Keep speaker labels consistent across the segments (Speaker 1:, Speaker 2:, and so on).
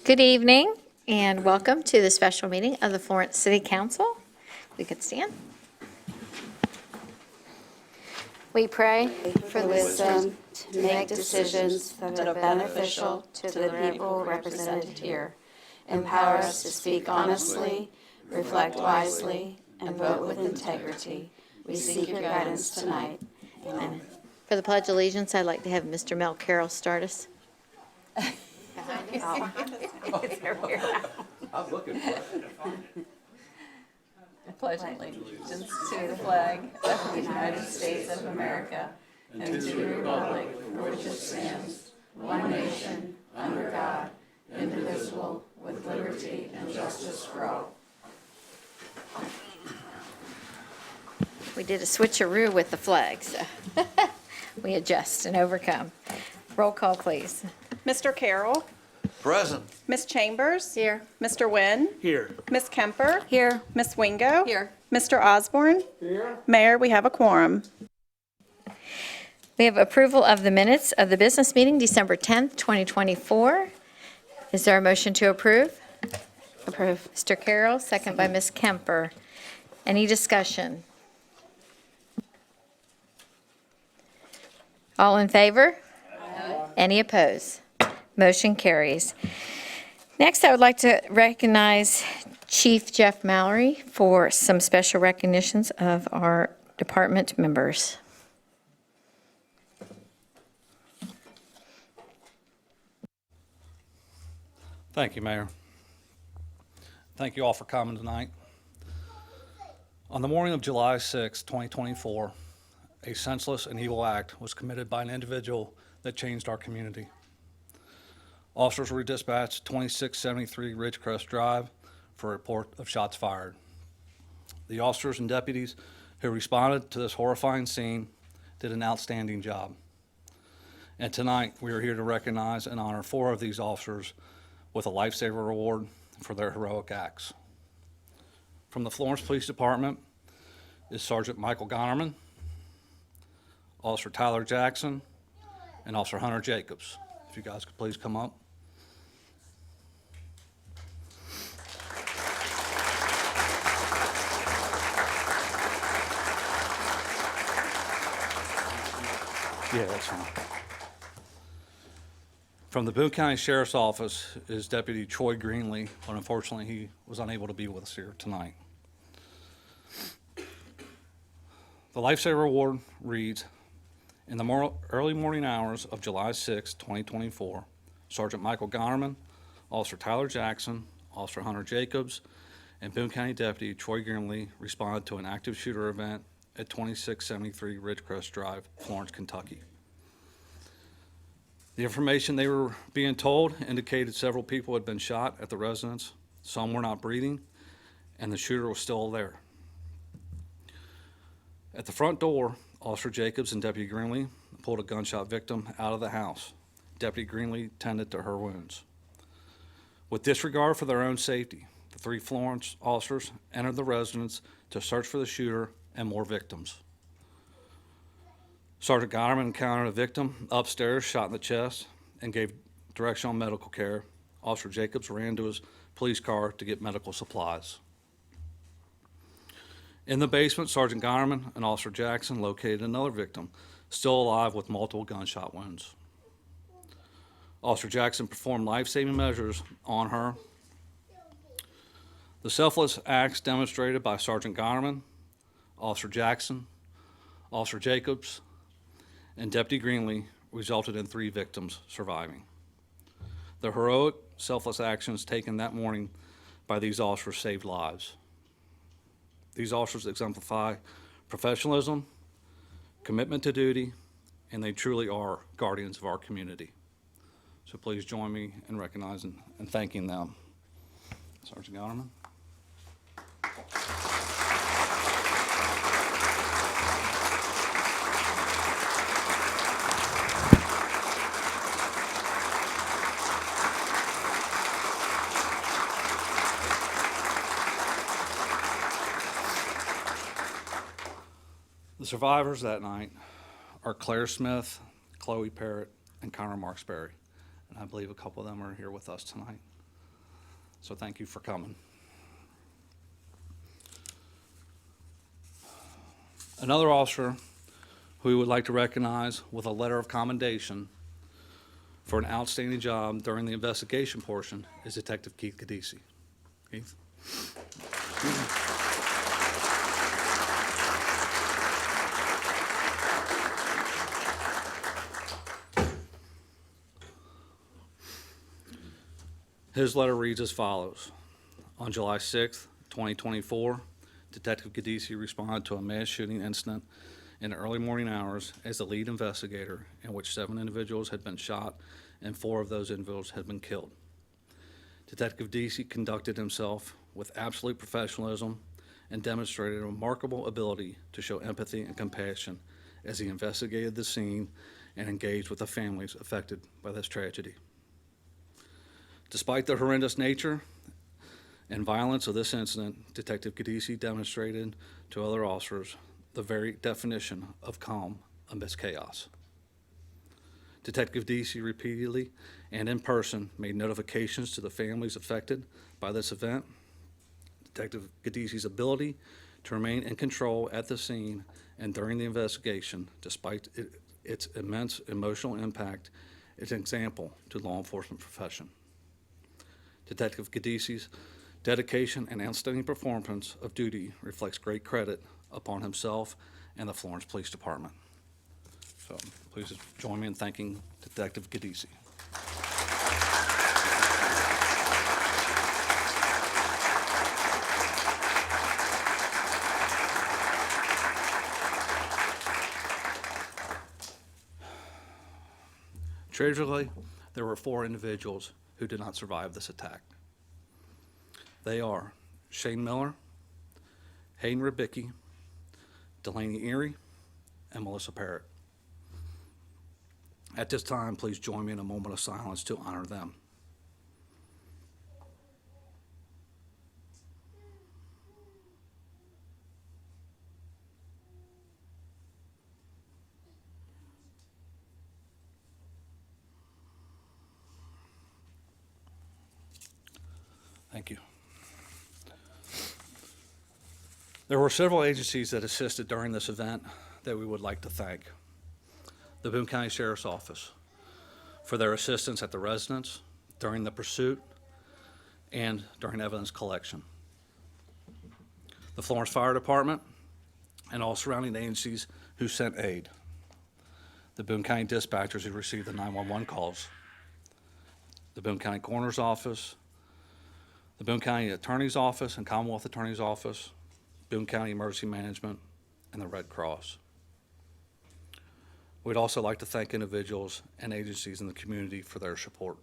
Speaker 1: Good evening and welcome to the special meeting of the Florence City Council. We could stand. We pray
Speaker 2: For the wisdom to make decisions that are beneficial to the people represented here. Empower us to speak honestly, reflect wisely, and vote with integrity. We seek your guidance tonight. Amen.
Speaker 1: for the Pledge of Allegiance. I'd like to have Mr. Mel Carroll start us.
Speaker 3: I was looking for it.
Speaker 2: I pledge allegiance to the flag of the United States of America and to the republic for which it stands, one nation, under God, indivisible, with liberty and justice for all.
Speaker 1: We did a switcheroo with the flags. So we adjust and overcome. Roll call, please.
Speaker 4: Mr. Carroll,
Speaker 3: Present.
Speaker 4: Ms. Chambers.
Speaker 1: Here.
Speaker 4: Mr. Wynn.
Speaker 5: Here.
Speaker 4: Ms. Kemper.
Speaker 1: Here.
Speaker 4: Ms. Wingo.
Speaker 1: Here.
Speaker 4: Mr. Osborne.
Speaker 5: Here.
Speaker 4: Mayor, we have a quorum.
Speaker 1: We have approval of the minutes of the business meeting, December 10th, 2024. Is there a motion to approve?
Speaker 2: Approve.
Speaker 1: Mr. Carroll, second by Ms. Kemper. Any discussion? All in favor? Any opposed? Motion carries. Next, I would like to recognize Chief Jeff Mallory for some special recognitions of our department members.
Speaker 5: Thank you, Mayor. Thank you all for coming tonight. On the morning of July 6, 2024, a senseless and evil act was committed by an individual that changed our community. Officers were dispatched 2673 Ridgecrest Drive for a report of shots fired. The officers and deputies who responded to this horrifying scene did an outstanding job. And tonight, we are here to recognize and honor 4 of these officers with a Lifesaver Award for their heroic acts. From the Florence Police Department is Sergeant Michael Gonnerman, Officer Tyler Jackson, and Officer Hunter Jacobs. If you guys could please come up. Yeah, that's fine. From the Boone County Sheriff's Office is Deputy Troy Greenlee, but unfortunately he was unable to be with us here tonight. The Lifesaver Award reads, in the early morning hours of July 6, 2024, Sergeant Michael Gonnerman, Officer Tyler Jackson, Officer Hunter Jacobs, and Boone County Deputy Troy Greenlee responded to an active shooter event at 2673 Ridgecrest Drive, Florence, Kentucky. The information they were being told indicated several people had been shot at the residence. Some were not breathing, and the shooter was still there. At the front door, Officer Jacobs and Deputy Greenlee pulled a gunshot victim out of the house. Deputy Greenlee tended to her wounds. With disregard for their own safety, the 3 Florence officers entered the residence to search for the shooter and more victims. Sergeant Gonnerman encountered a victim upstairs, shot in the chest, and gave directional medical care. Officer Jacobs ran to his police car to get medical supplies. In the basement, Sergeant Gonnerman and Officer Jackson located another victim, still alive with multiple gunshot wounds. Officer Jackson performed life-saving measures on her. The selfless acts demonstrated by Sergeant Gonnerman, Officer Jackson, Officer Jacobs, and Deputy Greenlee resulted in 3 victims surviving. The heroic, selfless actions taken that morning by these officers saved lives. These officers exemplify professionalism, commitment to duty, and they truly are guardians of our community. So please join me in recognizing and thanking them. Sergeant Gonnerman. The survivors that night are Claire Smith, Chloe Parrott, and Connor Marksberry. And I believe a couple of them are here with us tonight. So thank you for coming. Another officer who we would like to recognize with a letter of commendation for an outstanding job during the investigation portion is Detective Keith Cadisi. Keith? His letter reads as follows. On July 6th, 2024, Detective Cadisi responded to a mass shooting incident in the early morning hours as the lead investigator, in which 7 individuals had been shot and 4 of those individuals had been killed. Detective Cadisi conducted himself with absolute professionalism and demonstrated a remarkable ability to show empathy and compassion as he investigated the scene and engaged with the families affected by this tragedy. Despite the horrendous nature and violence of this incident, Detective Cadisi demonstrated to other officers the very definition of calm amidst chaos. Detective Cadisi repeatedly and in person made notifications to the families affected by this event. Detective Cadisi's ability to remain in control at the scene and during the investigation, despite its immense emotional impact, is an example to the law enforcement profession. Detective Cadisi's dedication and outstanding performance of duty reflects great credit upon himself and the Florence Police Department. So please join me in thanking Detective Cadisi. Tragically, there were 4 individuals who did not survive this attack. They are Shane Miller, Hayden Ribicki, Delaney Erie, and Melissa Parrott. At this time, please join me in a moment of silence to honor them. Thank you. There were several agencies that assisted during this event that we would like to thank. The Boone County Sheriff's Office for their assistance at the residence during the pursuit and during evidence collection. The Florence Fire Department and all surrounding agencies who sent aid. The Boone County dispatchers who received the 911 calls. The Boone County Coroner's Office, the Boone County Attorney's Office and Commonwealth Attorney's Office, Boone County Emergency Management, and the Red Cross. We'd also like to thank individuals and agencies in the community for their support.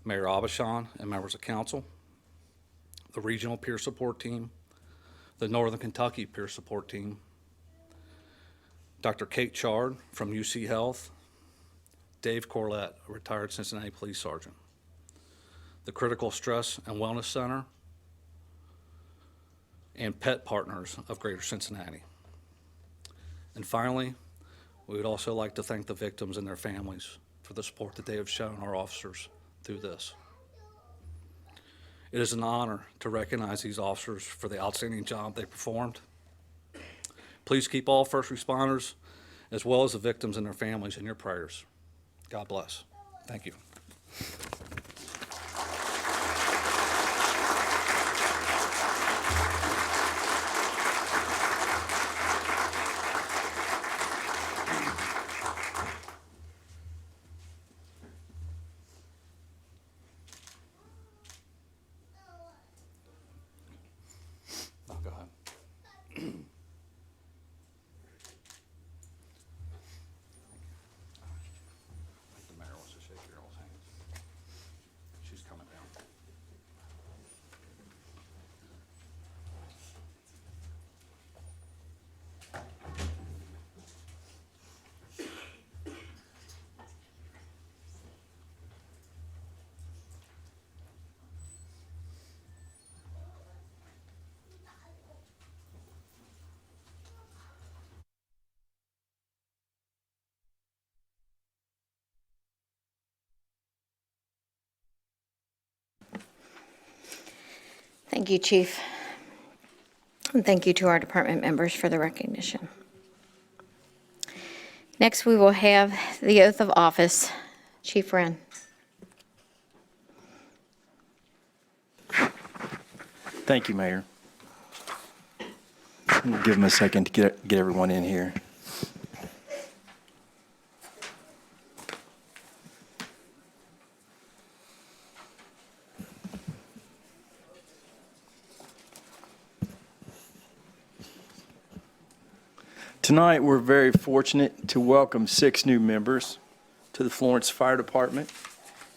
Speaker 5: Mayor Abishon and members of council, the Regional Peer Support Team, the Northern Kentucky Peer Support Team, Dr. Kate Chard from UC Health, Dave Corlett, a retired Cincinnati Police Sergeant, the Critical Stress and Wellness Center, and Pet Partners of Greater Cincinnati. And finally, we would also like to thank the victims and their families for the support that they have shown our officers through this. It is an honor to recognize these officers for the outstanding job they performed. Please keep all first responders as well as the victims and their families in your prayers. God bless. Thank you. Oh, go ahead. I think the mayor wants to shake your all's hands.
Speaker 1: Thank you, Chief. And thank you to our department members for the recognition. Next, we will have the oath of office. Chief Wren.
Speaker 6: Thank you, Mayor. We'll give them a second to get everyone in here. Tonight, we're very fortunate to welcome 6 new members to the Florence Fire Department,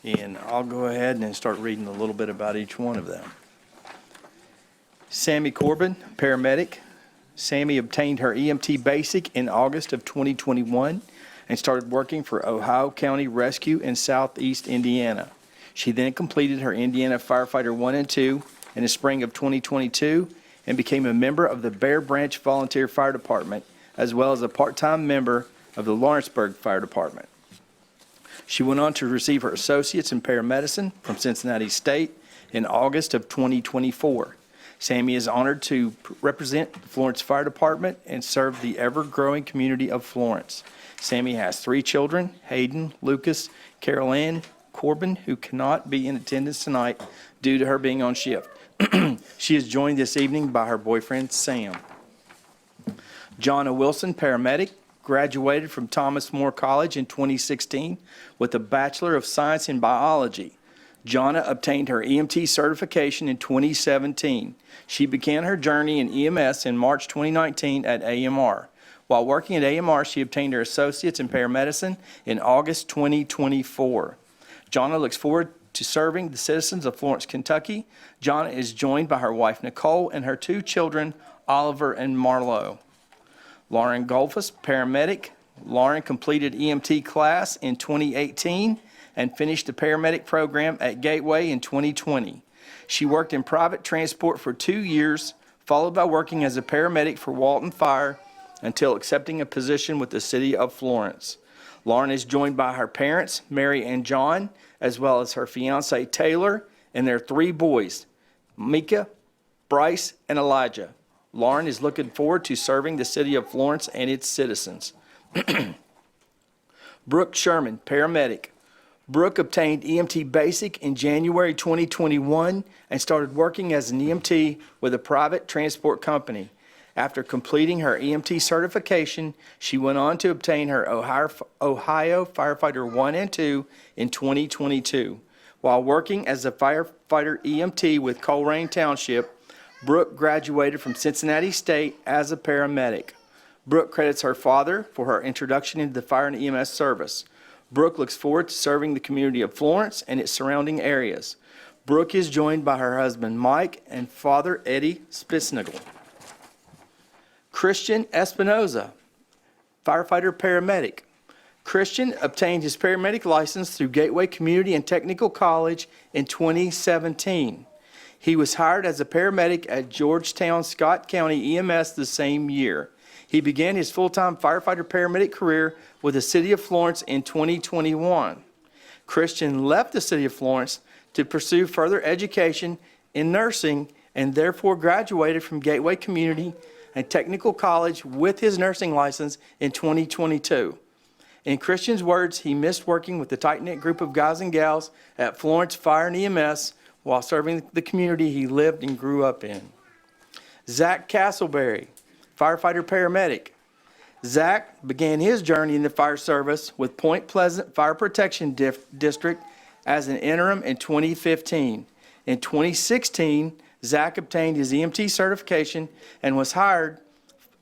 Speaker 6: and I'll go ahead and start reading a little bit about each one of them. Sammy Corbin, paramedic. Sammy obtained her EMT basic in August of 2021 and started working for Ohio County Rescue in Southeast Indiana. She then completed her Indiana Firefighter 1 and 2 in the spring of 2022 and became a member of the Bear Branch Volunteer Fire Department, as well as a part-time member of the Lawrenceburg Fire Department. She went on to receive her associates in paramedicine from Cincinnati State in August of 2024. Sammy is honored to represent the Florence Fire Department and serve the ever-growing community of Florence. Sammy has 3 children, Hayden, Lucas, Carol Ann Corbin, who cannot be in attendance tonight due to her being on shift. She is joined this evening by her boyfriend, Sam. Jonna Wilson, paramedic, graduated from Thomas More College in 2016 with a Bachelor of Science in Biology. Jonna obtained her EMT certification in 2017. She began her journey in EMS in March 2019 at AMR. While working at AMR, she obtained her associates in paramedicine in August 2024. Jonna looks forward to serving the citizens of Florence, Kentucky. Jonna is joined by her wife, Nicole, and her 2 children, Oliver and Marlo. Lauren Golfus, paramedic. Lauren completed EMT class in 2018 and finished the paramedic program at Gateway in 2020. She worked in private transport for 2 years, followed by working as a paramedic for Walton Fire until accepting a position with the city of Florence. Lauren is joined by her parents, Mary and John, as well as her fiance, Taylor, and their 3 boys, Mika, Bryce, and Elijah. Lauren is looking forward to serving the city of Florence and its citizens. Brooke Sherman, paramedic. Brooke obtained EMT basic in January 2021 and started working as an EMT with a private transport company. After completing her EMT certification, she went on to obtain her Ohio Firefighter 1 and 2 in 2022. While working as a firefighter EMT with Coleraine Township, Brooke graduated from Cincinnati State as a paramedic. Brooke credits her father for her introduction into the fire and EMS service. Brooke looks forward to serving the community of Florence and its surrounding areas. Brooke is joined by her husband Mike and father Eddie Spitznagel. Christian Espinoza, firefighter paramedic. Christian obtained his paramedic license through Gateway Community and Technical College in 2017. He was hired as a paramedic at Georgetown Scott County EMS the same year. He began his full-time firefighter paramedic career with the city of Florence in 2021. Christian left the city of Florence to pursue further education in nursing and therefore graduated from Gateway Community and Technical College with his nursing license in 2022. In Christian's words, he missed working with the tight-knit group of guys and gals at Florence Fire and EMS while serving the community he lived and grew up in. Zach Castleberry, firefighter paramedic. Zach began his journey in the fire service with Point Pleasant Fire Protection District as an interim in 2015. In 2016, Zach obtained his EMT certification and was hired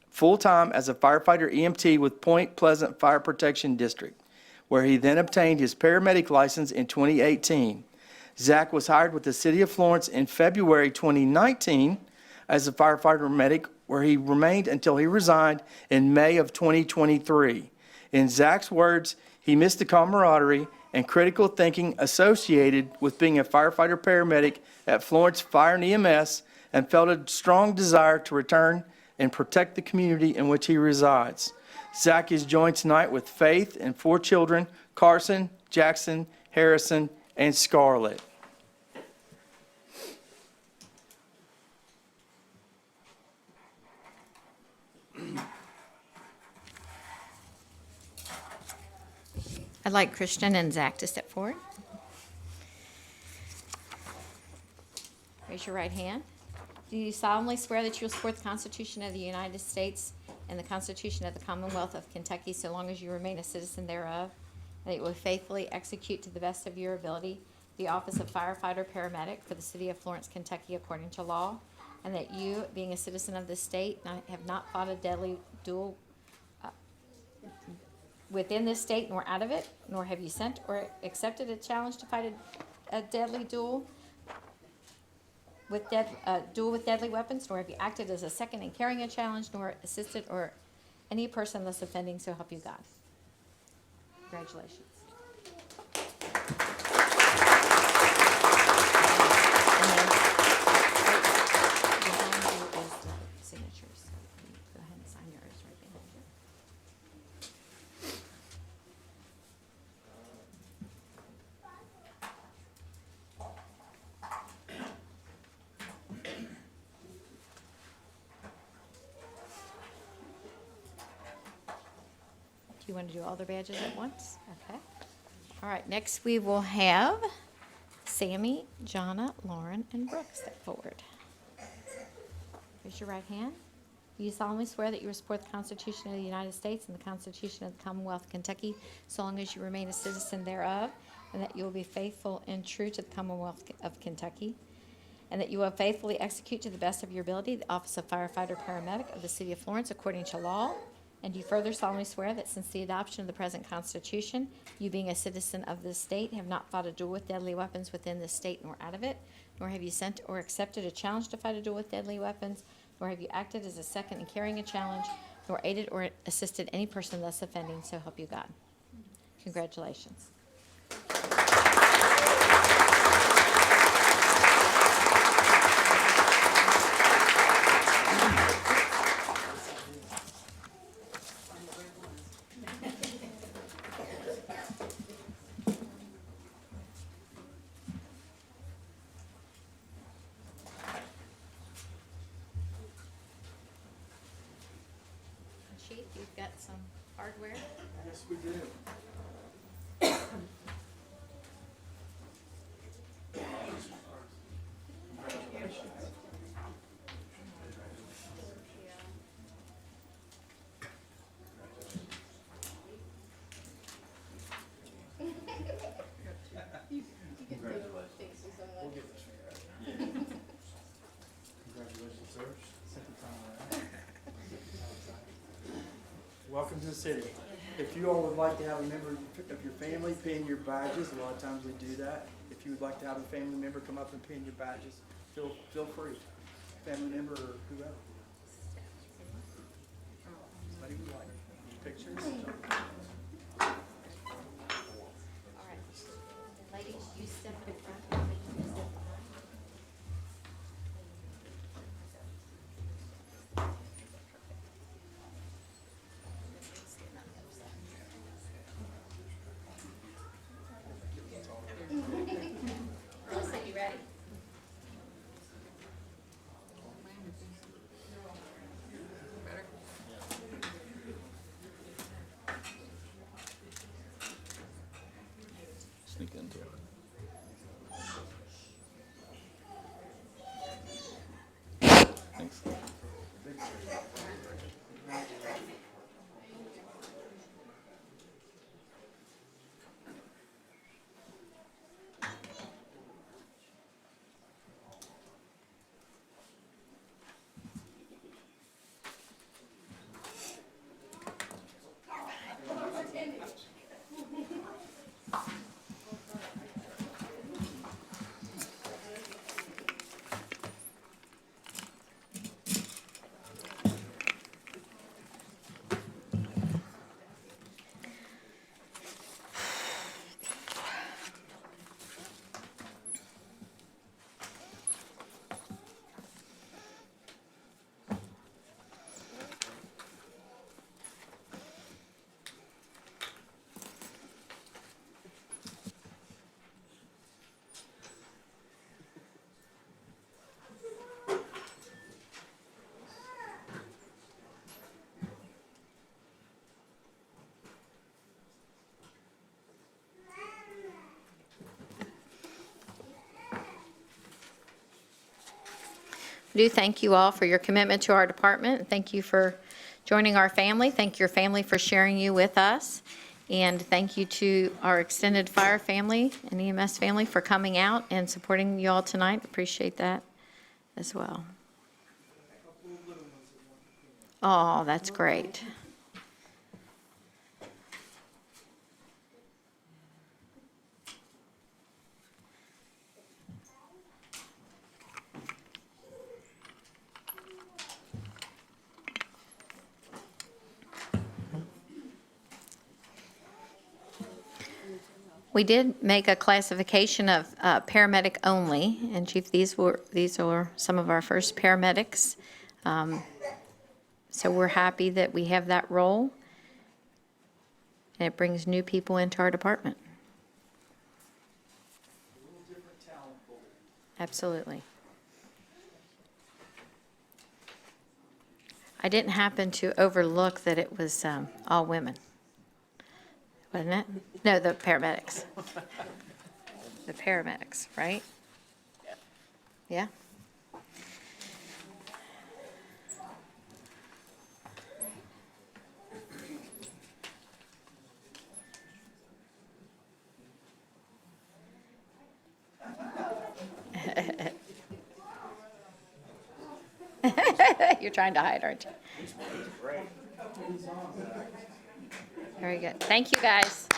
Speaker 6: full-time as a firefighter EMT with Point Pleasant Fire Protection District, where he then obtained his paramedic license in 2018. Zach was hired with the city of Florence in February 2019 as a firefighter medic, where he remained until he resigned in May of 2023. In Zach's words, he missed the camaraderie and critical thinking associated with being a firefighter paramedic at Florence Fire and EMS and felt a strong desire to return and protect the community in which he resides. Zach is joined tonight with Faith and 4 children, Carson, Jackson, Harrison, and Scarlett.
Speaker 1: I'd like Christian and Zach to step forward. Raise your right hand. Do you solemnly swear that you will support the Constitution of the United States and the Constitution of the Commonwealth of Kentucky so long as you remain a citizen thereof, and that you will faithfully execute to the best of your ability the office of firefighter paramedic for the city of Florence, Kentucky, according to law, and that you, being a citizen of this state, have not fought a deadly duel within this state nor out of it, nor have you sent or accepted a challenge to fight a deadly duel with deadly weapons, nor have you acted as a second in carrying a challenge, nor assisted or any person thus offending, so help you God. Congratulations. And then, behind you is the signatures. So you go ahead and sign yours right behind you. Do you want to do all the badges at once? Okay. All right, next we will have Sammy, Jonna, Lauren, and Brooke step forward. Raise your right hand. Do you solemnly swear that you will support the Constitution of the United States and the Constitution of the Commonwealth of Kentucky so long as you remain a citizen thereof, and that you will be faithful and true to the Commonwealth of Kentucky, and that you will faithfully execute to the best of your ability the office of firefighter paramedic of the city of Florence according to law? And do you further solemnly swear that since the adoption of the present Constitution, you being a citizen of this state have not fought a duel with deadly weapons within this state nor out of it, nor have you sent or accepted a challenge to fight a duel with deadly weapons, nor have you acted as a second in carrying a challenge, nor aided or assisted any person thus offending, so help you God. Congratulations. Chief, you've got some hardware.
Speaker 6: Yes, we do.
Speaker 7: Congratulations, sir. Second time around. Welcome to the city. If you all would like to have a member of your family pin your badges, a lot of times we do that. If you would like to have a family member come up and pin your badges, feel free. Family member or whoever. Anybody would like. Pictures?
Speaker 1: All right. Ladies, you step in front. You step behind. Melissa, you ready?
Speaker 3: Sneak into it. Thanks.
Speaker 1: I do thank you all for your commitment to our department, and thank you for joining our family. Thank your family for sharing you with us. And thank you to our extended fire family and EMS family for coming out and supporting you all tonight. Appreciate that as well. Oh, that's great. We did make a classification of paramedic only, and Chief, these are some of our first paramedics. So we're happy that we have that role, and it brings new people into our department. Absolutely. I didn't happen to overlook that it was all women. Wasn't it? No, the paramedics. The paramedics, right? Yeah. You're trying to hide, aren't you? Very good. Thank you, guys.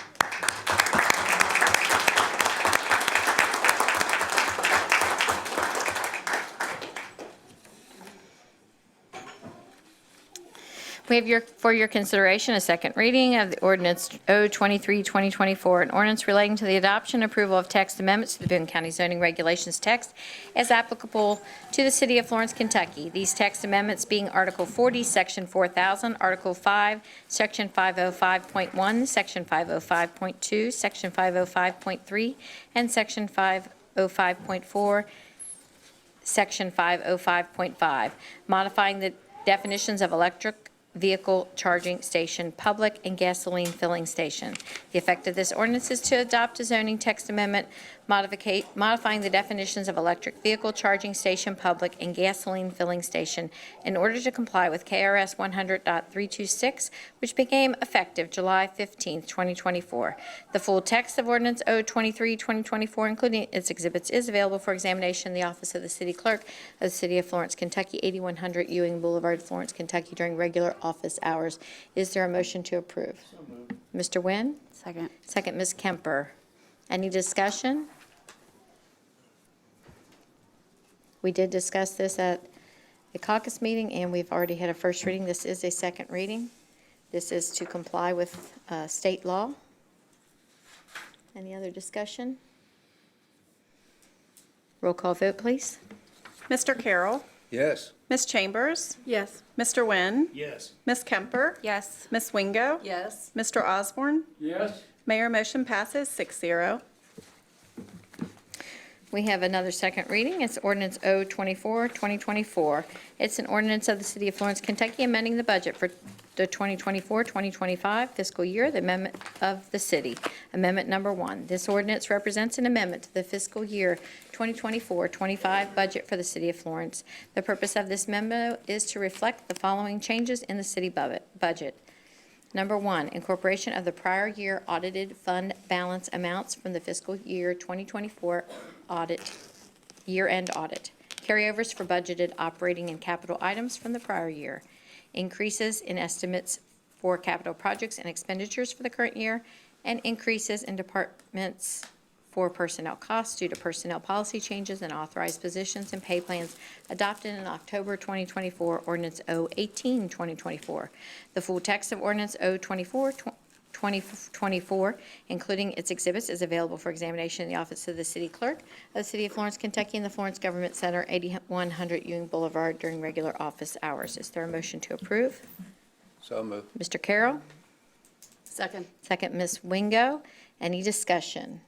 Speaker 1: We have for your consideration a second reading of the ordinance O-23-2024, an ordinance relating to the adoption and approval of text amendments to the Boone County zoning regulations text as applicable to the city of Florence, Kentucky. These text amendments being Article 40, Section 4000, Article 5, Section 505.1, Section 505.2, Section 505.3, and Section 505.4, Section 505.5, modifying the definitions of electric vehicle charging station, public and gasoline filling station. The effect of this ordinance is to adopt a zoning text amendment modifying the definitions of electric vehicle charging station, public and gasoline filling station in order to comply with KRS 100.326, which became effective July 15, 2024. The full text of ordinance O-23-2024, including its exhibits, is available for examination in the office of the city clerk of the city of Florence, Kentucky, 8100 Ewing Boulevard, Florence, Kentucky, during regular office hours. Is there a motion to approve? Mr. Nguyen?
Speaker 4: Second.
Speaker 1: Second, Ms. Kemper. Any discussion? We did discuss this at the caucus meeting, and we've already had a first reading. This is a second reading. This is to comply with state law. Any other discussion? Roll call vote, please.
Speaker 4: Mr. Carroll.
Speaker 3: Yes.
Speaker 4: Ms. Chambers.
Speaker 2: Yes.
Speaker 4: Mr. Nguyen.
Speaker 7: Yes.
Speaker 4: Ms. Kemper.
Speaker 2: Yes.
Speaker 4: Ms. Wingo.
Speaker 2: Yes.
Speaker 4: Mr. Osborne.
Speaker 7: Yes.
Speaker 4: Mayor motion passes 6-0.
Speaker 1: We have another second reading. It's ordinance O-24-2024. It's an ordinance of the city of Florence, Kentucky, amending the budget for the 2024-2025 fiscal year, the amendment of the city. Amendment number 1. This ordinance represents an amendment to the fiscal year 2024-25 budget for the city of Florence. The purpose of this memo is to reflect the following changes in the city budget. Number 1, incorporation of the prior year audited fund balance amounts from the fiscal year 2024 audit, year-end audit. Carryovers for budgeted operating and capital items from the prior year. Increases in estimates for capital projects and expenditures for the current year, and increases in departments for personnel costs due to personnel policy changes and authorized positions and pay plans adopted in October 2024, Ordinance O-18-2024. The full text of Ordinance O-24-2024, including its exhibits, is available for examination in the office of the city clerk of the city of Florence, Kentucky, in the Florence Government Center, 8100 Ewing Boulevard, during regular office hours. Is there a motion to approve?
Speaker 3: So moved.
Speaker 1: Mr. Carroll?
Speaker 2: Second.
Speaker 1: Second, Ms. Wingo. Any discussion?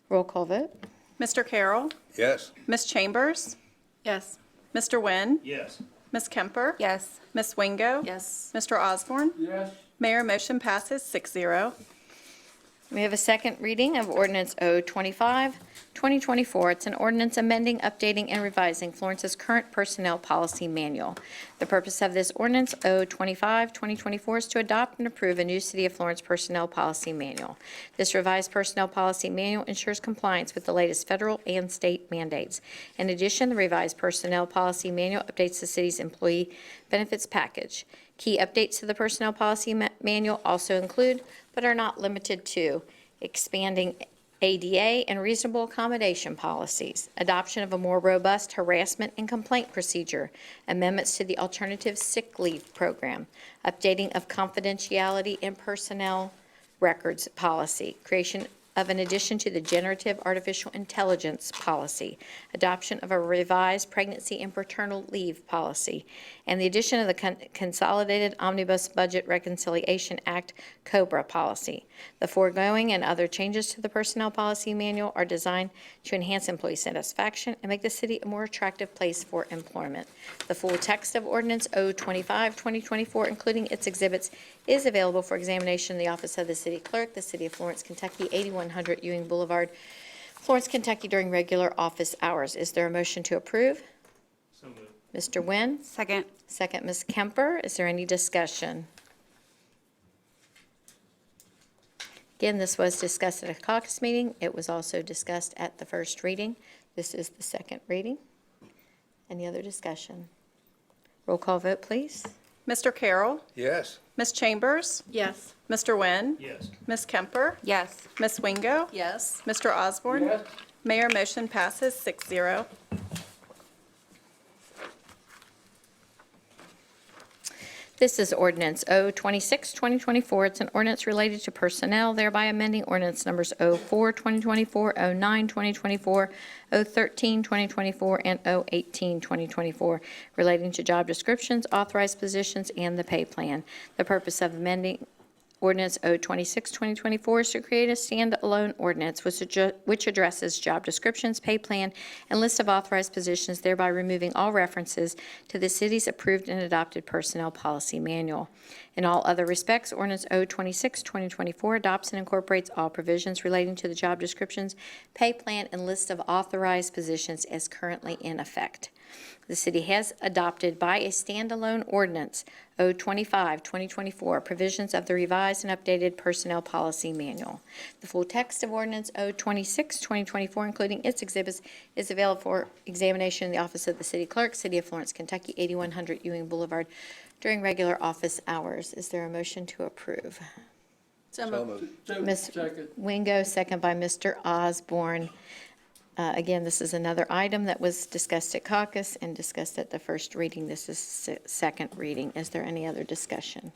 Speaker 1: Roll call vote.
Speaker 4: Mr. Carroll.
Speaker 3: Yes.
Speaker 4: Ms. Chambers.
Speaker 2: Yes.
Speaker 4: Mr. Nguyen.
Speaker 7: Yes.
Speaker 4: Ms. Kemper.
Speaker 2: Yes.
Speaker 4: Ms. Wingo.
Speaker 2: Yes.
Speaker 4: Mr. Osborne.
Speaker 7: Yes.
Speaker 4: Mayor motion passes 6-0.
Speaker 1: We have a second reading of ordinance O25, 2024. It's an ordinance amending, updating, and revising Florence's current personnel policy manual. The purpose of this ordinance, O25, 2024, is to adopt and approve a new City of Florence personnel policy manual. This revised personnel policy manual ensures compliance with the latest federal and state mandates. In addition, the revised personnel policy manual updates the city's employee benefits package. Key updates to the personnel policy manual also include, but are not limited to, expanding ADA and reasonable accommodation policies, adoption of a more robust harassment and complaint procedure, amendments to the alternative sick leave program, updating of confidentiality and personnel records policy, creation of an addition to the generative artificial intelligence policy, adoption of a revised pregnancy and paternal leave policy, and the addition of the Consolidated Omnibus Budget Reconciliation Act COBRA policy. The foregoing and other changes to the Personnel Policy Manual are designed to enhance employee satisfaction and make the city a more attractive place for employment. The full text of Ordinance O25, 2024, including its exhibits, is available for examination in the office of the City Clerk, the City of Florence, Kentucky, 8100 Ewing Boulevard, Florence, Kentucky, during regular office hours. Is there a motion to approve?
Speaker 8: So moved.
Speaker 1: Mr. Nguyen?
Speaker 4: Second.
Speaker 1: Second, Ms. Kemper. Is there any discussion? Again, this was discussed at a caucus meeting. It was also discussed at the first reading. This is the second reading. Any other discussion? Roll call vote, please.
Speaker 4: Mr. Carroll.
Speaker 3: Yes.
Speaker 4: Ms. Chambers.
Speaker 2: Yes.
Speaker 4: Mr. Nguyen.
Speaker 8: Yes.
Speaker 4: Ms. Kemper.
Speaker 2: Yes.
Speaker 4: Ms. Wingo.
Speaker 2: Yes.
Speaker 4: Mr. Osborne. Mayor, motion passes 6-0.
Speaker 1: This is ordinance O26, 2024. It's an ordinance related to personnel, thereby amending ordinance numbers O4, 2024, O9, 2024, O13, 2024, and O18, 2024, relating to job descriptions, authorized positions, and the pay plan. The purpose of amending Ordinance O26, 2024 is to create a standalone ordinance which addresses job descriptions, pay plan, and list of authorized positions, thereby removing all references to the city's approved and adopted personnel policy manual. In all other respects, Ordinance O26, 2024 adopts and incorporates all provisions relating to the job descriptions, pay plan, and list of authorized positions as currently in effect. The city has adopted by a standalone ordinance, O25, 2024, provisions of the revised and updated personnel policy manual. The full text of ordinance O26, 2024, including its exhibits, is available for examination in the office of the city clerk, City of Florence, Kentucky, 8100 Ewing Boulevard, during regular office hours. Is there a motion to approve?
Speaker 2: So moved.
Speaker 1: Ms. Wingo, second by Mr. Osborne. Again, this is another item that was discussed at caucus and discussed at the first reading. This is second reading. Is there any other discussion?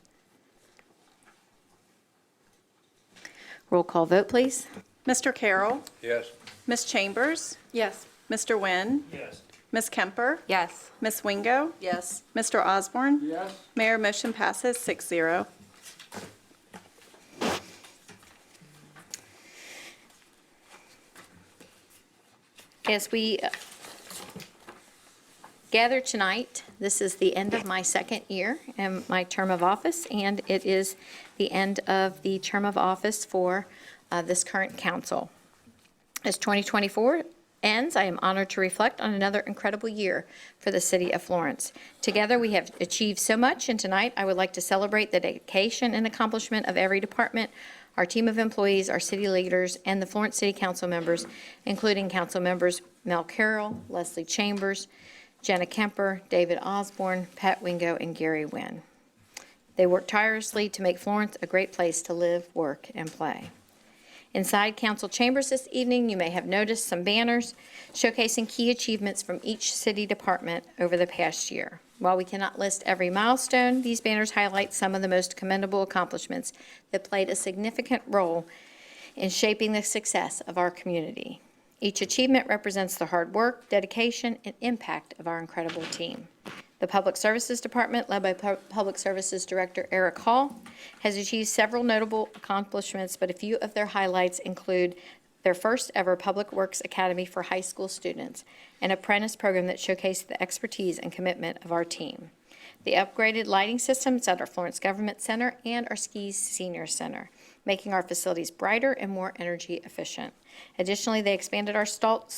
Speaker 1: Roll call vote, please.
Speaker 4: Mr. Carroll.
Speaker 3: Yes.
Speaker 4: Ms. Chambers.
Speaker 2: Yes.
Speaker 4: Mr. Nguyen.
Speaker 8: Yes.
Speaker 4: Ms. Kemper.
Speaker 2: Yes.
Speaker 4: Ms. Wingo.
Speaker 2: Yes.
Speaker 4: Mr. Osborne. Mayor, motion passes 6-0.
Speaker 1: As we gather tonight, this is the end of my second year in my term of office, and it is the end of the term of office for this current council. As 2024 ends, I am honored to reflect on another incredible year for the city of Florence. Together, we have achieved so much, and tonight I would like to celebrate the dedication and accomplishment of every department, our team of employees, our city leaders, and the Florence City Council members, including council members Mel Carroll, Leslie Chambers, Jenna Kemper, David Osborne, Pat Wingo, and Gary Nguyen. They work tirelessly to make Florence a great place to live, work, and play. Inside council chambers this evening, you may have noticed some banners showcasing key achievements from each city department over the past year. While we cannot list every milestone, these banners highlight some of the most commendable accomplishments that played a significant role in shaping the success of our community. Each achievement represents the hard work, dedication, and impact of our incredible team. The Public Services Department, led by Public Services Director Eric Hall, has achieved several notable accomplishments, but a few of their highlights include their first ever Public Works Academy for high school students, an apprentice program that showcased the expertise and commitment of our team. The upgraded lighting systems at our Florence Government Center and our Skis Senior Center. making our facilities brighter and more energy efficient. Additionally, they expanded our salt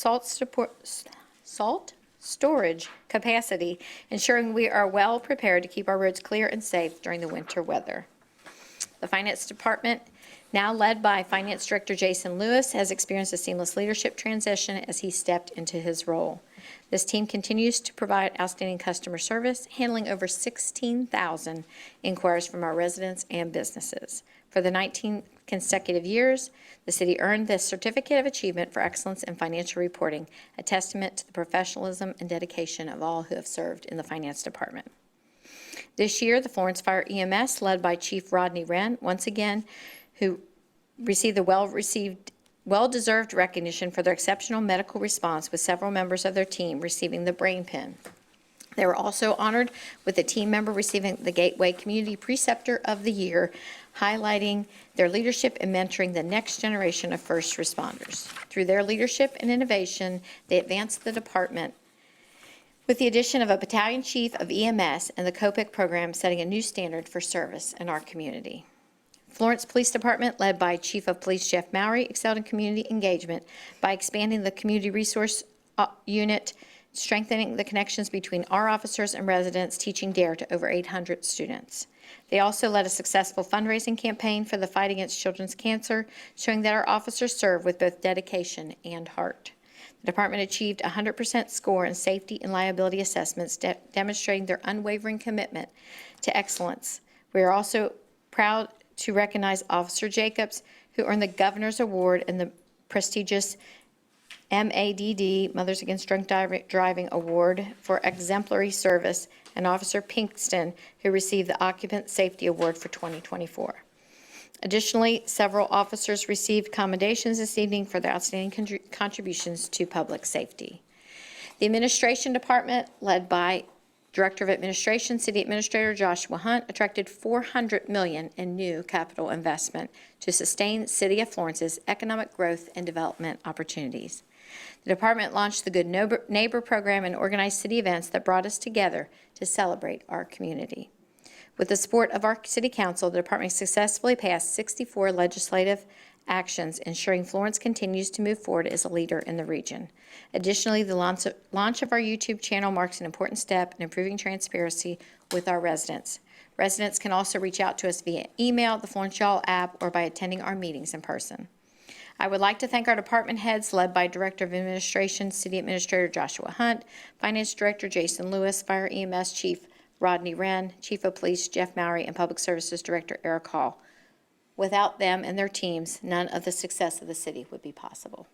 Speaker 1: storage capacity, ensuring we are well prepared to keep our roads clear and safe during the winter weather. The Finance Department, now led by Finance Director Jason Lewis, has experienced a seamless leadership transition as he stepped into his role. This team continues to provide outstanding customer service, handling over 16,000 inquiries from our residents and businesses. For the 19 consecutive years, the city earned the Certificate of Achievement for Excellence in Financial Reporting, a testament to the professionalism and dedication of all who have served in the Finance Department. This year, the Florence Fire EMS, led by Chief Rodney Wren, once again, who received the well-deserved recognition for their exceptional medical response, with several members of their team receiving the Brain Pin. They were also honored with a team member receiving the Gateway Community Preceptor of the Year, highlighting their leadership in mentoring the next generation of first responders. Through their leadership and innovation, they advanced the department with the addition of a battalion chief of EMS and the COPIC program, setting a new standard for service in our community. Florence Police Department, led by Chief of Police Jeff Mowry, excelled in community engagement by expanding the community resource unit, strengthening the connections between our officers and residents, teaching DARE to over 800 students. They also led a successful fundraising campaign for the fight against children's cancer, showing that our officers serve with both dedication and heart. The department achieved a 100% score in safety and liability assessments, demonstrating their unwavering commitment to excellence. We are also proud to recognize Officer Jacobs, who earned the Governor's Award and the prestigious MADD, Mothers Against Drunk Driving Award for exemplary service, and Officer Pinkston, who received the Occupant Safety Award for 2024. Additionally, several officers received commendations this evening for their outstanding contributions to public safety. The Administration Department, led by Director of Administration, City Administrator Joshua Hunt, attracted $400 million in new capital investment to sustain City of Florence's economic growth and development opportunities. The department launched the Good Neighbor program and organized city events that brought us together to celebrate our community. With the support of our City Council, the department successfully passed 64 legislative actions, ensuring Florence continues to move forward as a leader in the region. Additionally, the launch of our YouTube channel marks an important step in improving transparency with our residents. Residents can also reach out to us via email, the Florence Y'all app, or by attending our meetings in person. I would like to thank our department heads, led by Director of Administration, City Administrator Joshua Hunt, Finance Director Jason Lewis, Fire EMS Chief Rodney Wren, Chief of Police Jeff Mowry, and Public Services Director Eric Hall. Without them and their teams, none of the success of the city would be possible.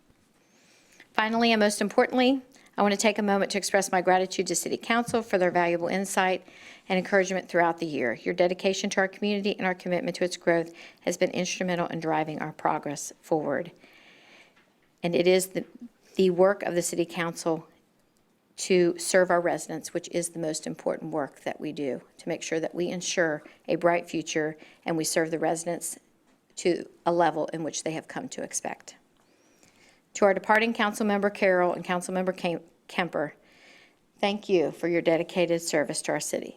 Speaker 1: Finally, and most importantly, I want to take a moment to express my gratitude to City Council for their valuable insight and encouragement throughout the year. Your dedication to our community and our commitment to its growth has been instrumental in driving our progress forward. And it is the work of the City Council to serve our residents, which is the most important work that we do, to make sure that we ensure a bright future and we serve the residents to a level in which they have come to expect. To our departing Councilmember Carroll and Councilmember Kemper, thank you for your dedicated service to our city.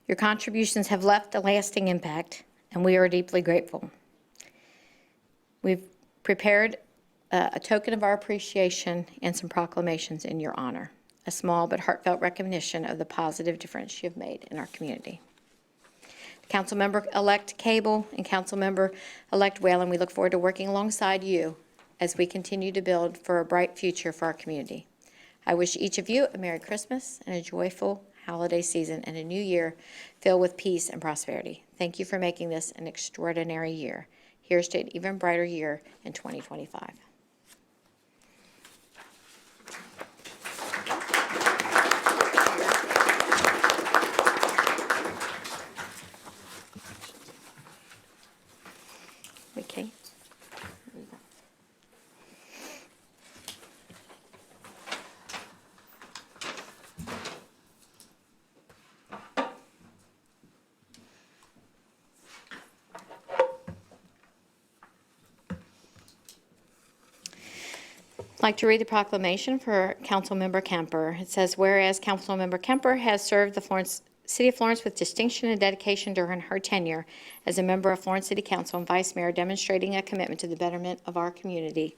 Speaker 1: Your contributions have left a lasting impact, and we are deeply grateful. We've prepared a token of our appreciation and some proclamations in your honor, a small but heartfelt recognition of the positive difference you have made in our community. Councilmember-elect Cable and Councilmember-elect Whalen, we look forward to working alongside you as we continue to build for a bright future for our community. I wish each of you a Merry Christmas and a joyful holiday season and a new year filled with peace and prosperity. Thank you for making this an extraordinary year. Here's to an even brighter year in 2025. Okay. I'd like to read the proclamation for Councilmember Kemper. It says, whereas Councilmember Kemper has served the Florence City of Florence with distinction and dedication during her tenure as a member of Florence City Council and Vice Mayor, demonstrating a commitment to the betterment of our community.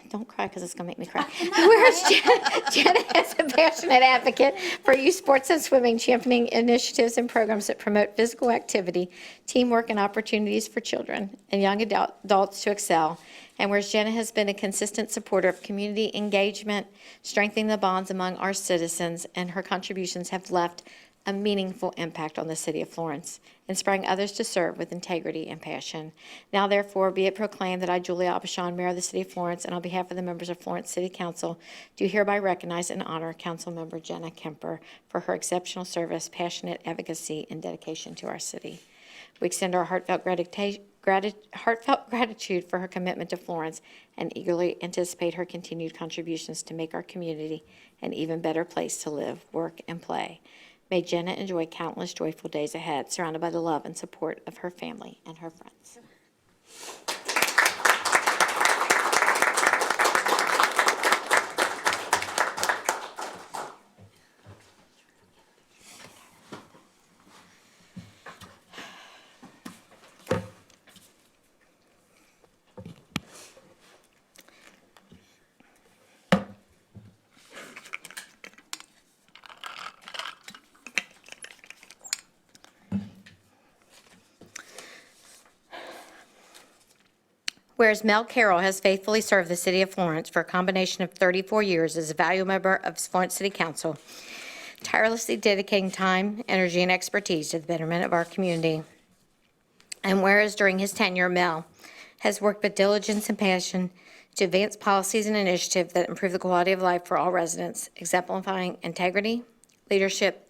Speaker 1: Don't cry because it's going to make me cry. Whereas Jenna is a passionate advocate for youth sports and swimming, championing initiatives and programs that promote physical activity, teamwork, and opportunities for children and young adults to excel. And whereas Jenna has been a consistent supporter of community engagement, strengthening the bonds among our citizens, and her contributions have left a meaningful impact on the city of Florence, inspiring others to serve with integrity and passion. Now therefore be it proclaimed that I, Julia Abishon, Mayor of the City of Florence, and on behalf of the members of Florence City Council, do hereby recognize and honor Councilmember Jenna Kemper for her exceptional service, passionate advocacy, and dedication to our city. We extend our heartfelt gratitude for her commitment to Florence and eagerly anticipate her continued contributions to make our community an even better place to live, work, and play. May Jenna enjoy countless joyful days ahead, surrounded by the love and support of her family and her friends. Whereas Mel Carroll has faithfully served the city of Florence for a combination of 34 years as a valued member of Florence City Council, tirelessly dedicating time, energy, and expertise to the betterment of our community. And whereas during his tenure, Mel has worked with diligence and passion to advance policies and initiatives that improve the quality of life for all residents, exemplifying integrity, leadership,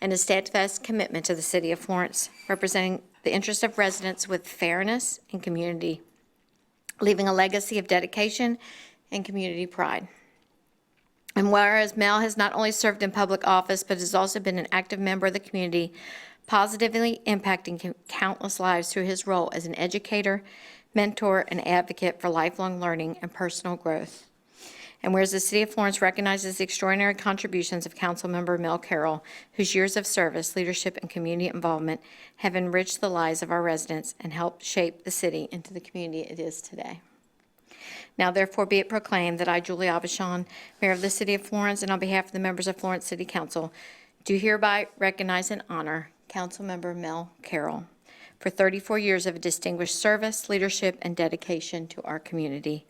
Speaker 1: and a steadfast commitment to the city of Florence, representing the interests of residents with fairness and community, leaving a legacy of dedication and community pride. And whereas Mel has not only served in public office, but has also been an active member of the community, positively impacting countless lives through his role as an educator, mentor, and advocate for lifelong learning and personal growth. And whereas the City of Florence recognizes the extraordinary contributions of Councilmember Mel Carroll, whose years of service, leadership, and community involvement have enriched the lives of our residents and helped shape the city into the community it is today. Now therefore be it proclaimed that I, Julia Abishon, Mayor of the City of Florence, and on behalf of the members of Florence City Council, do hereby recognize and honor Councilmember Mel Carroll for 34 years of distinguished service, leadership, and dedication to our community.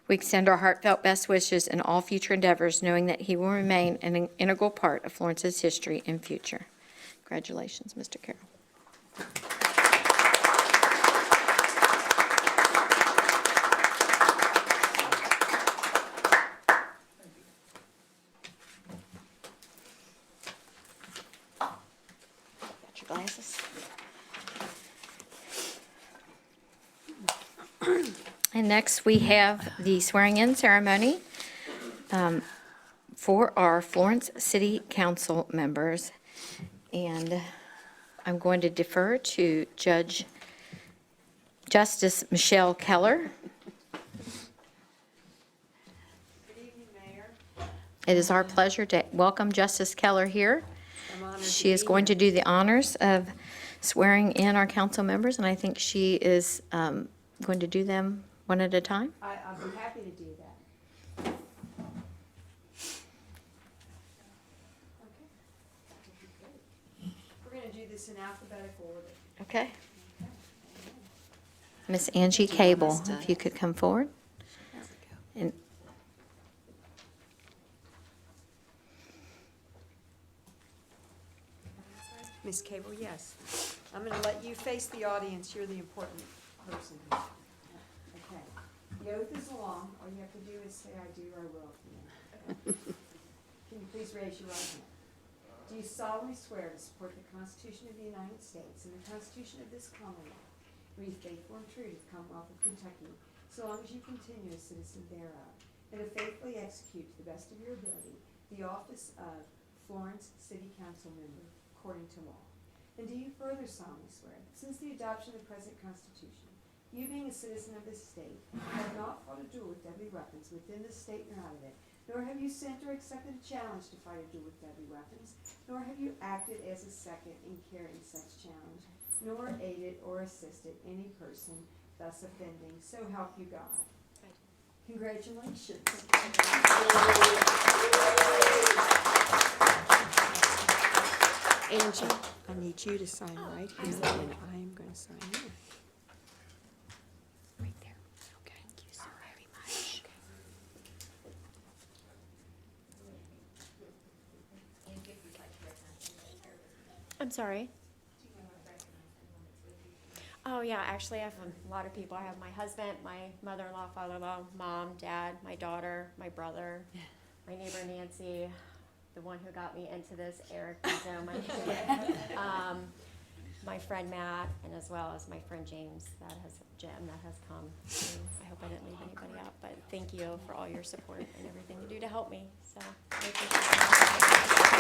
Speaker 1: We extend our heartfelt best wishes in all future endeavors, knowing that he will remain an integral part of Florence's history and future. Congratulations, Mr. Carroll. Got your glasses? And next, we have the swearing-in ceremony for our Florence City Council members. And I'm going to defer to Justice Michelle Keller.
Speaker 8: Good evening, Mayor.
Speaker 1: It is our pleasure to welcome Justice Keller here.
Speaker 8: I'm honored
Speaker 1: She is going to do the honors of swearing in our council members, and I think she is going to do them one at a time.
Speaker 8: I'll be happy to do that. Okay. We're going to do this in alphabetical order.
Speaker 1: Okay. Miss Angie Cable, if you could come forward. And
Speaker 8: Miss Cable, yes. I'm going to let you face the audience. You're the important person. Okay. The oath is long. All you have to do is say, I do or I will. Okay. Can you please raise your right hand? Do you solemnly swear to support the Constitution of the United States and the Constitution of this Commonwealth, to be faithful and true to the Commonwealth of Kentucky, so long as you continue a citizen thereof, and to faithfully execute to the best of your ability the office of Florence City Council Member according to law? And do you further solemnly swear that since the adoption of the present Constitution, you being a citizen of this state, have not fought a duel with deadly weapons within this state nor out of it, nor have you sent or accepted a challenge to fight a duel with deadly weapons, nor have you acted as a second in carrying such challenge, nor aided or assisted any person thus offending. So help you God. Congratulations. Angie, I need you to sign right here, and I am going to sign here. Right there. Okay. Thank you so very much.
Speaker 9: I'm sorry. Oh, yeah, actually, I have a lot of people. I have my husband, my mother-in-law, father-in-law, mom, dad, my daughter, my brother, my neighbor Nancy, the one who got me into this, Eric, my friend Matt, and as well as my friend James, Jim, that has come. I hope I didn't leave anybody out, but thank you for all your support and everything you do to help me, so I appreciate it.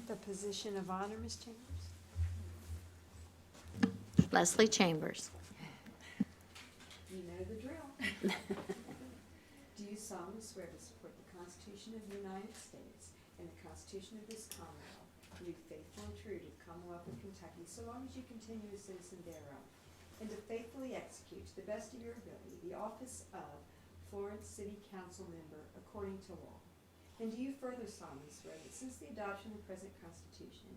Speaker 8: The position of honor, Ms. Chambers.
Speaker 1: Leslie Chambers.
Speaker 8: You know the drill. Do you solemnly swear to support the Constitution of the United States and the Constitution of this Commonwealth, and be faithful and true to the Commonwealth of Kentucky so long as you continue a citizen thereof, and to faithfully execute to the best of your ability the office of Florence City Council Member according to law? And do you further solemnly swear that since the adoption of the present Constitution,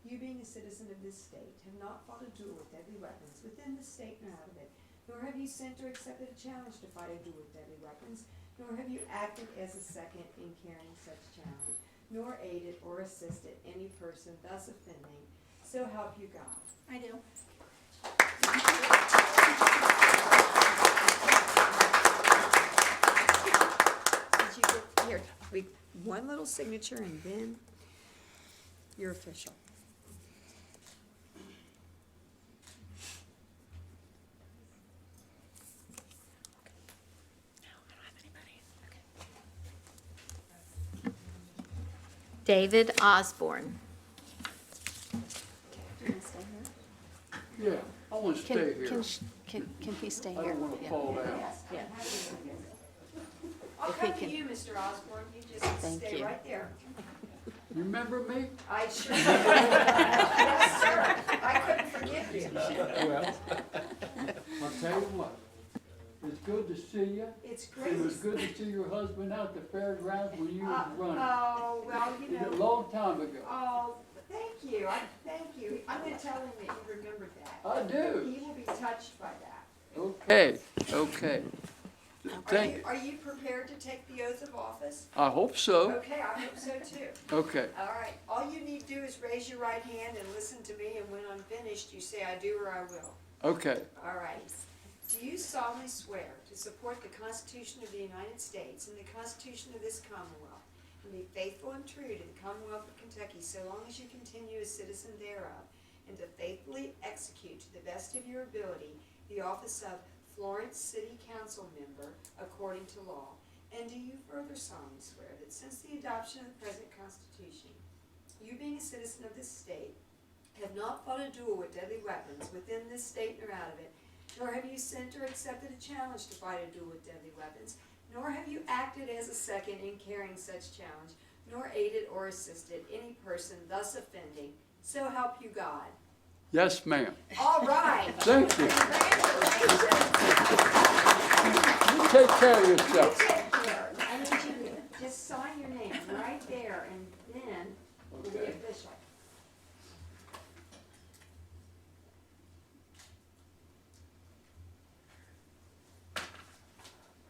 Speaker 8: you being a citizen of this state, have not fought a duel with deadly weapons within the state nor out of it, nor have you sent or accepted a challenge to fight a duel with deadly weapons, nor have you acted as a second in carrying such challenge, nor aided or assisted any person thus offending, so help you God.
Speaker 2: I do.
Speaker 8: Did you get, here, one little signature and then you're official.
Speaker 1: David Osborne.
Speaker 10: Yeah, I want to stay here.
Speaker 2: Can he stay
Speaker 10: I
Speaker 2: here?
Speaker 10: don't want to fall down.
Speaker 2: Yeah.
Speaker 8: I'll
Speaker 2: If we
Speaker 8: come to
Speaker 2: can-
Speaker 8: you, Mr. Osborne, you just
Speaker 2: Thank
Speaker 8: stay
Speaker 2: you.
Speaker 8: right there.
Speaker 10: You remember me?
Speaker 8: I sure do. Yes, sir, I couldn't forget you.
Speaker 10: Well, I'll tell you what, it's good to see you.
Speaker 8: It's great.
Speaker 10: It was good to see your husband out at the fairgrounds when you was running.
Speaker 8: Oh, well, you
Speaker 10: It was a
Speaker 8: know,
Speaker 10: long time ago.
Speaker 8: oh, thank you, thank you. I'm gonna tell him that you remembered that.
Speaker 10: I do.
Speaker 8: He will be touched by that.
Speaker 10: Okay, okay. Thank you.
Speaker 8: Are you prepared to take the oath of office?
Speaker 10: I hope so.
Speaker 8: Okay, I hope so too.
Speaker 10: Okay.
Speaker 8: All right, all you need to do is raise your right hand and listen to me, and when I'm finished, you say I do or I will.
Speaker 10: Okay.
Speaker 8: All right. Do you solemnly swear to support the Constitution of the United States and the Constitution of this Commonwealth, and be faithful and true to the Commonwealth of Kentucky so long as you continue a citizen thereof, and to faithfully execute to the best of your ability the office of Florence City Council Member according to law? And do you further solemnly swear that since the adoption of the present Constitution, you being a citizen of this state, have not fought a duel with deadly weapons within this state nor out of it, nor have you sent or accepted a challenge to fight a duel with deadly weapons, nor have you acted as a second in carrying such challenge, nor aided or assisted any person thus offending, so help you God?
Speaker 10: Yes, ma'am.
Speaker 8: All right.
Speaker 10: Thank you.
Speaker 8: Congratulations.
Speaker 10: You take care of
Speaker 8: You
Speaker 10: yourself.
Speaker 8: take care. I need you to just sign your name right there, and then we'll be
Speaker 10: Okay.
Speaker 8: official.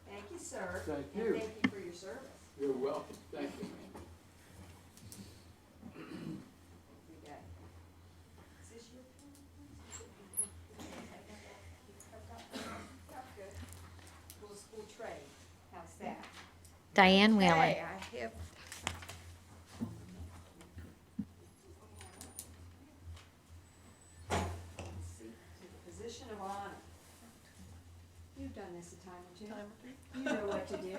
Speaker 8: Thank you, sir.
Speaker 10: Thank
Speaker 8: And
Speaker 10: you.
Speaker 8: thank you for your service.
Speaker 10: You're welcome. Thank you, ma'am.
Speaker 8: We got- Is this your pen? Good. School trade, how's that?
Speaker 1: Diane
Speaker 8: Hey,
Speaker 1: Whalen.
Speaker 8: I have. See, to the position of honor. You've done this a time or two. You know what to do.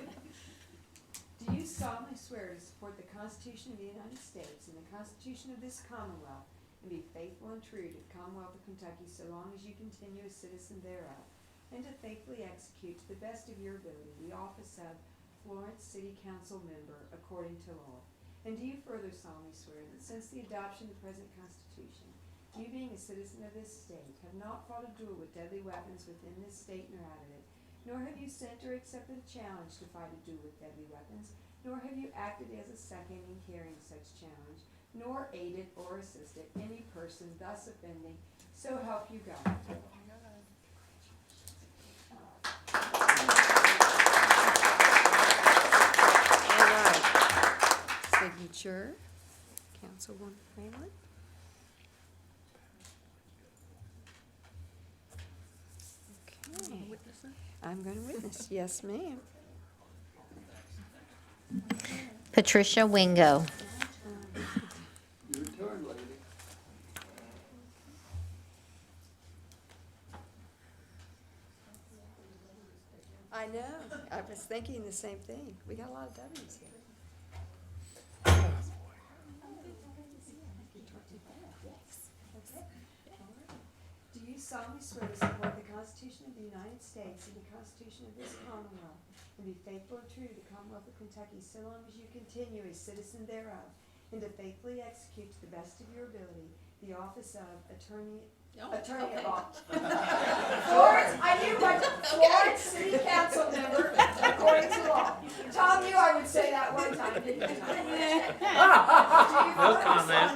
Speaker 8: Do you solemnly swear to support the Constitution of the United States and the Constitution of this Commonwealth, and be faithful and true to the Commonwealth of Kentucky so long as you continue a citizen thereof, and to faithfully execute to the best of your ability the office of Florence City Council Member according to law? And do you further solemnly swear that since the adoption of the present Constitution, you being a citizen of this state, have not fought a duel with deadly weapons within this state nor out of it, nor have you sent or accepted a challenge to fight a duel with deadly weapons, nor have you acted as a second in carrying such challenge, nor aided or assisted any person thus offending, so help you God. All right. Signature, Councilwoman Whalen. Okay. I'm going to witness. Yes, ma'am.
Speaker 1: Patricia Wingo.
Speaker 10: Your turn, lady.
Speaker 8: I know. I was thinking the same thing. We got a lot of W's here. Do you solemnly swear to support the Constitution of the United States and the Constitution of this Commonwealth, and be faithful and true to the Commonwealth of Kentucky so long as you continue a citizen thereof, and to faithfully execute to the best of your ability the office of Attorney at Law? Florence, I knew my Florence City Council Member according to law. Tom knew I would say that one time, didn't you, Tom? No comment.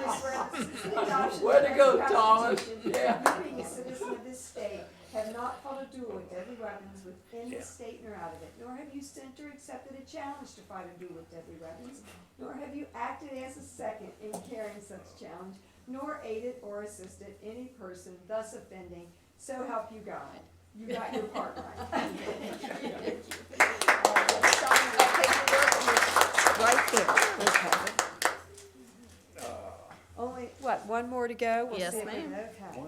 Speaker 10: Way to go, Thomas. Yeah.
Speaker 8: You being a citizen of this state, have not fought a duel with deadly weapons within this state nor out of it, nor have you sent or accepted a challenge to fight a duel with deadly weapons, nor have you acted as a second in carrying such challenge, nor aided or assisted any person thus offending, so help you God. You got your part right. Let's sign that paperwork right there. Okay. Only, what, one more to go? We'll
Speaker 2: Yes,
Speaker 8: see if we-
Speaker 2: ma'am.
Speaker 8: Okay.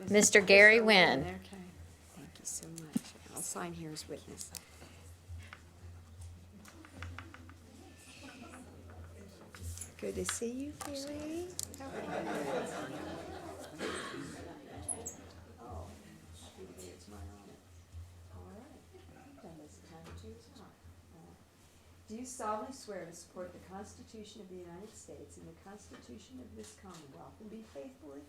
Speaker 1: Mr. Gary Wynn.
Speaker 8: Okay, thank you so much. I'll sign here as witness. Good to see you, Gary. How are you? Oh, it's my honor. All right. Done this time too, huh? Do you solemnly swear to support the Constitution of the United States and the Constitution of this Commonwealth, and be faithfully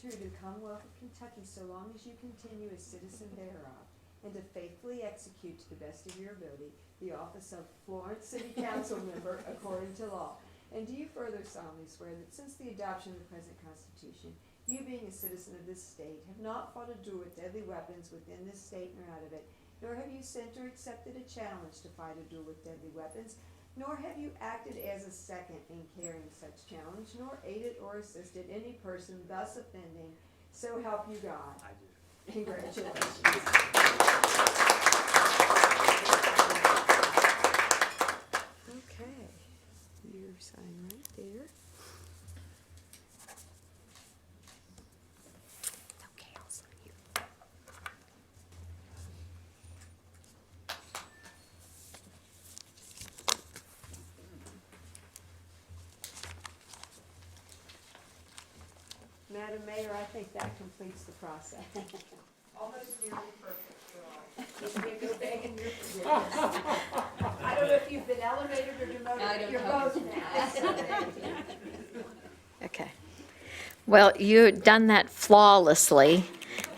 Speaker 8: true to the Commonwealth of Kentucky so long as you continue a citizen thereof, and to faithfully execute to the best of your ability the office of Florence City Council Member according to law? And do you further solemnly swear that since the adoption of the present Constitution, you being a citizen of this state, have not fought a duel with deadly weapons within this state nor out of it, nor have you sent or accepted a challenge to fight a duel with deadly weapons, nor have you acted as a second in carrying such challenge, nor aided or assisted any person thus offending, so help you God. I do. Congratulations. Okay, you sign right there. Okay, I'll sign here. Madam Mayor, I think that completes the process. Almost nearly perfect, you can't go begging your forgiveness. I don't know if you've been elevated or demoted,
Speaker 2: I
Speaker 8: but
Speaker 2: don't
Speaker 8: you're
Speaker 2: know.
Speaker 8: both now.
Speaker 1: Okay. Well, you've done that flawlessly,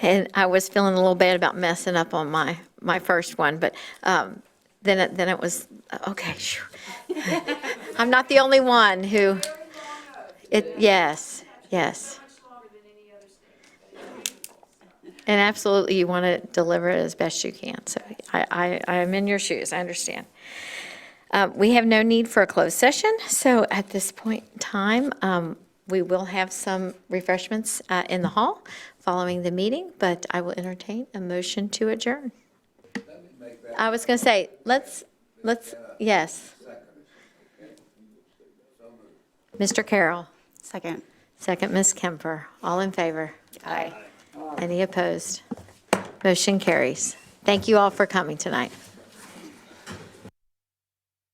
Speaker 1: and I was feeling a little bad about messing up on my first one, but then it was, okay, sure. I'm not the only one who, yes.
Speaker 8: Much longer than any other state.
Speaker 1: And absolutely, you want to deliver it as best you can. So I'm in your shoes, I understand. We have no need for a closed session, so at this point in time, we will have some refreshments in the hall following the meeting, but I will entertain a motion to adjourn. I was going to say, let's, yes. Mr. Carroll.
Speaker 4: Second.
Speaker 1: Second, Ms. Kemper. All in favor? Aye. Any opposed? Motion carries. Thank you all for coming tonight.